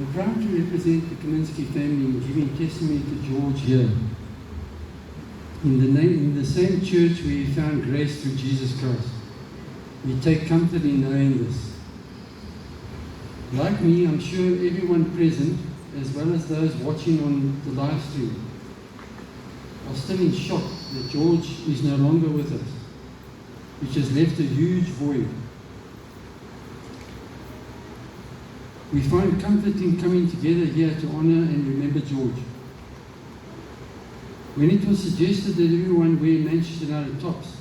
I'm proud to represent the Kaminsky family in giving testimony to George here. In the same church where he found grace through Jesus Christ. We take comfort in knowing this. Like me, I'm sure everyone present, as well as those watching on the live stream, are still in shock that George is no longer with us, which has left a huge void. We find comfort in coming together here to honor and remember George. When it was suggested that everyone wear Manchester United tops,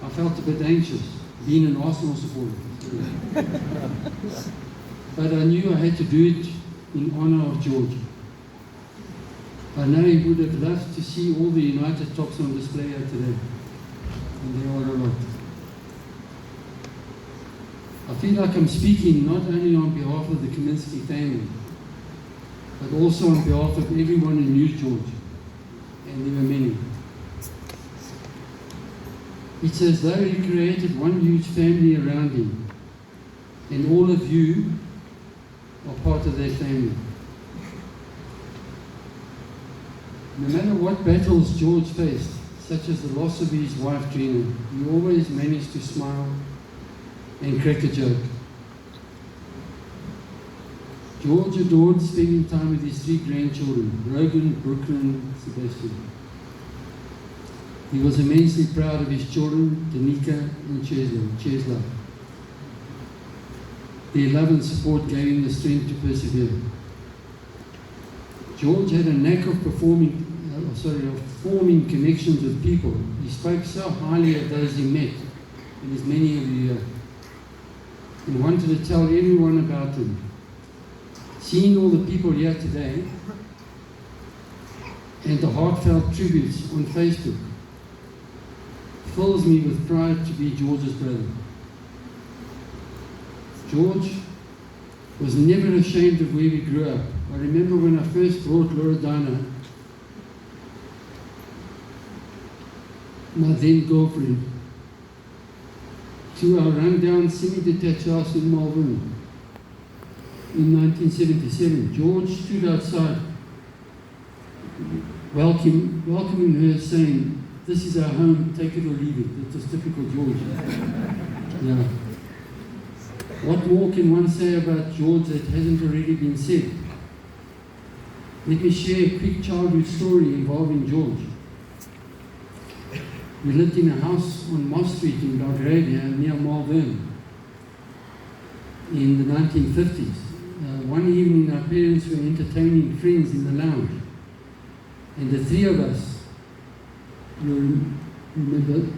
I felt a bit anxious, being an Arsenal supporter. But I knew I had to do it in honor of George. I know he would have loved to see all the United tops on display here today, and there are a lot. I feel like I'm speaking not only on behalf of the Kaminsky family, but also on behalf of everyone who knew George, and there were many. It's as though he created one huge family around him, and all of you are part of that family. No matter what battles George faced, such as the loss of his wife Gina, he always managed to smile and crack a joke. George adored spending time with his 3 grandchildren, Rogan, Brooklyn, Sebastian. He was immensely proud of his children, Danica and Chesla. Their love and support gave him the strength to persevere. George had a knack of forming connections with people. He spoke so highly of those he met, and there's many of you here, and wanted to tell everyone about them. Seeing all the people here today, and the heartfelt tributes on Facebook, fills me with pride to be George's brother. George was never ashamed of where we grew up. I remember when I first brought Loredana, my then girlfriend, to our rundown semi-detached house in Melbourne in 1977. George stood outside welcoming her, saying, "This is our home, take it or leave it." That was typical George. Yeah. What more can one say about George that hasn't already been said? Let me share a quick childhood story involving George. We lived in a house on Moss Street in Belgravia near Malvern in the 1950s. One evening our parents were entertaining friends in the lounge, and the 3 of us, you remember,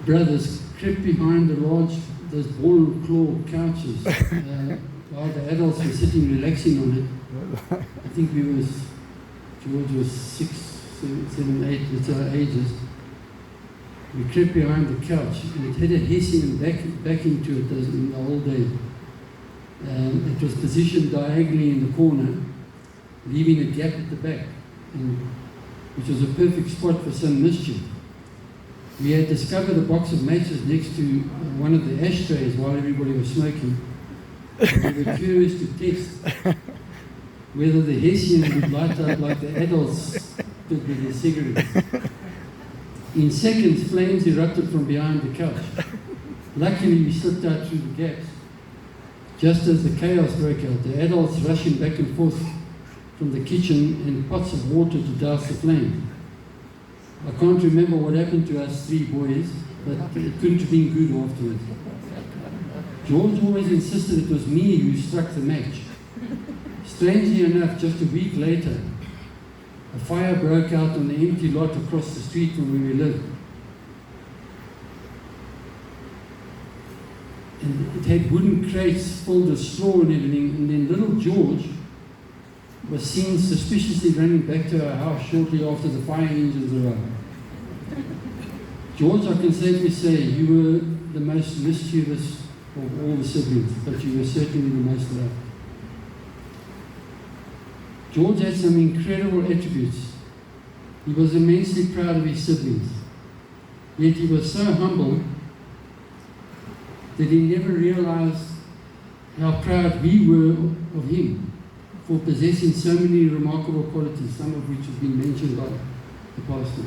brothers, crept behind those ball and claw couches while the adults were sitting relaxing on it. I think George was 6, 7, 8, it's our ages. We crept behind the couch, and it had a Hessian back into it as in the old days. It was positioned diagonally in the corner, leaving a gap at the back, which was a perfect spot for some mischief. We had discovered a box of matches next to one of the ashtrays while everybody was smoking. We were curious to test whether the Hessian would light up like the adults did with their cigarettes. In seconds, flames erupted from behind the couch. Luckily, we slipped out through the gaps. Just as the chaos broke out, the adults rushing back and forth from the kitchen and pots of water to douse the flame. I can't remember what happened to us 3 boys, but it couldn't have been good afterwards. George always insisted it was me who struck the match. Strangely enough, just a week later, a fire broke out on the empty lot across the street from where we lived. And it had wooden crates filled with straw and everything, and then little George was seen suspiciously running back to our house shortly after the fire engines arrived. George, I can safely say, you were the most mischievous of all the siblings, but you were certainly the most loved. George had some incredible attributes. He was immensely proud of his siblings, yet he was so humble that he never realized how proud we were of him for possessing so many remarkable qualities, some of which have been mentioned by the pastor.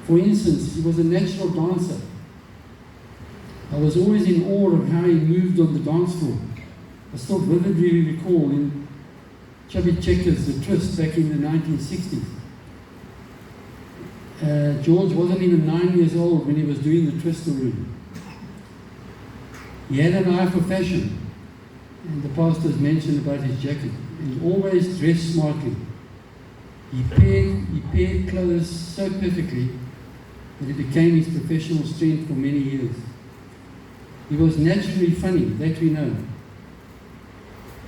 For instance, he was a natural dancer. I was always in awe of how he moved on the dance floor. I still vividly recall in Chubby Checkers, the Twist, back in the 1960s. George wasn't even 9 years old when he was doing the Twist already. He had an eye for fashion, and the pastor has mentioned about his jacket, and always dressed smartly. He paired clothes so perfectly that it became his professional strength for many years. He was naturally funny, that we know.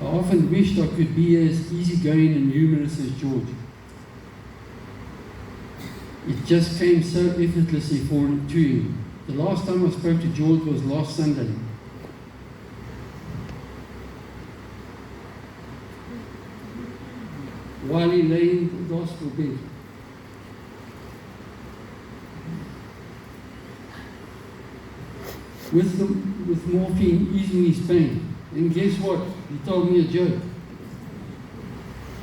I often wished I could be as easygoing and humorous as George. It just came so effortlessly to him. The last time I spoke to George was last Sunday. While he lay in the hospital bed. With morphine easing his pain. And guess what? He told me a joke.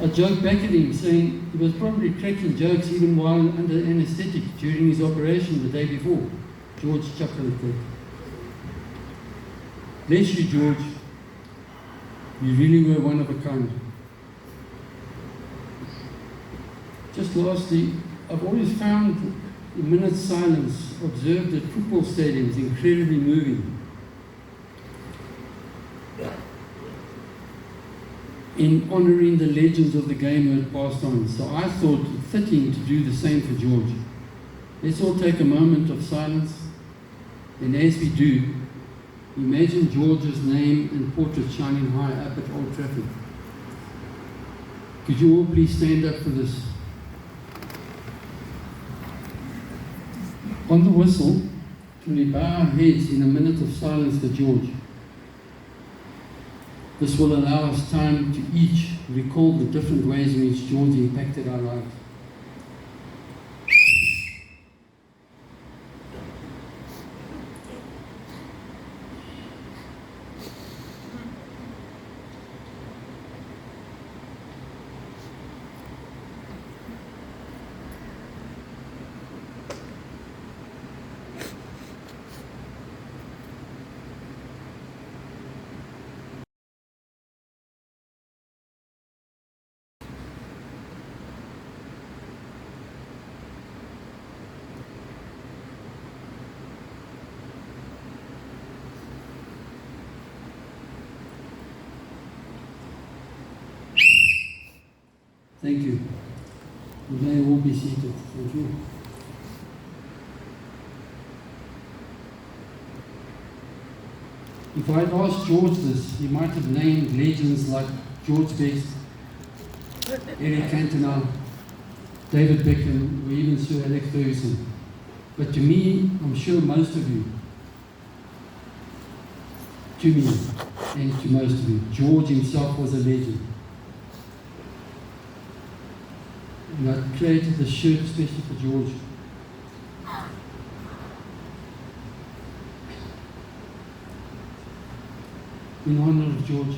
I joked back at him, saying he was probably cracking jokes even while under anesthetic during his operation the day before. George chuckled at that. Bless you, George. You really were one of a kind. Just lastly, I've always found a minute's silence observed at football stadiums incredibly moving. In honouring the legends of the game who had passed on. So I thought it fitting to do the same for George. Let's all take a moment of silence, and as we do, imagine George's name and portrait shining high up at Old Trafford. Could you all please stand up for this? On the whistle, can we bow our heads in a minute of silence for George? This will allow us time to each recall the different ways in which George impacted our lives. Thank you. You may all be seated. Thank you. If I'd asked George this, he might have named legends like George Best, Eric Cantona, David Beckham, or even Sir Alex Ferguson. But to me, I'm sure most of you, to me and to most of you, George himself was a legend. And I created this shirt especially for George. In honor of George.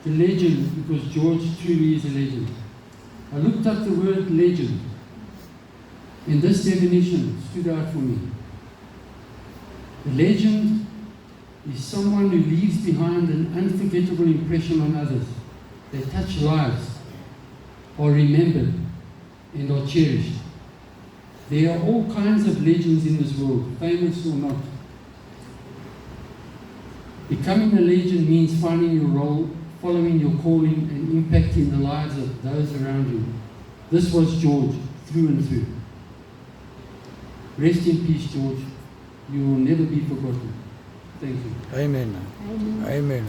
The legend, because George truly is a legend. I looked up the word legend, and this definition stood out for me. A legend is someone who leaves behind an unforgettable impression on others. They touch lives, are remembered, and are cherished. There are all kinds of legends in this world, famous or not. Becoming a legend means finding your role, following your calling, and impacting the lives of those around you. This was George, through and through. Rest in peace, George. You will never be forgotten. Thank you. Amen. Amen.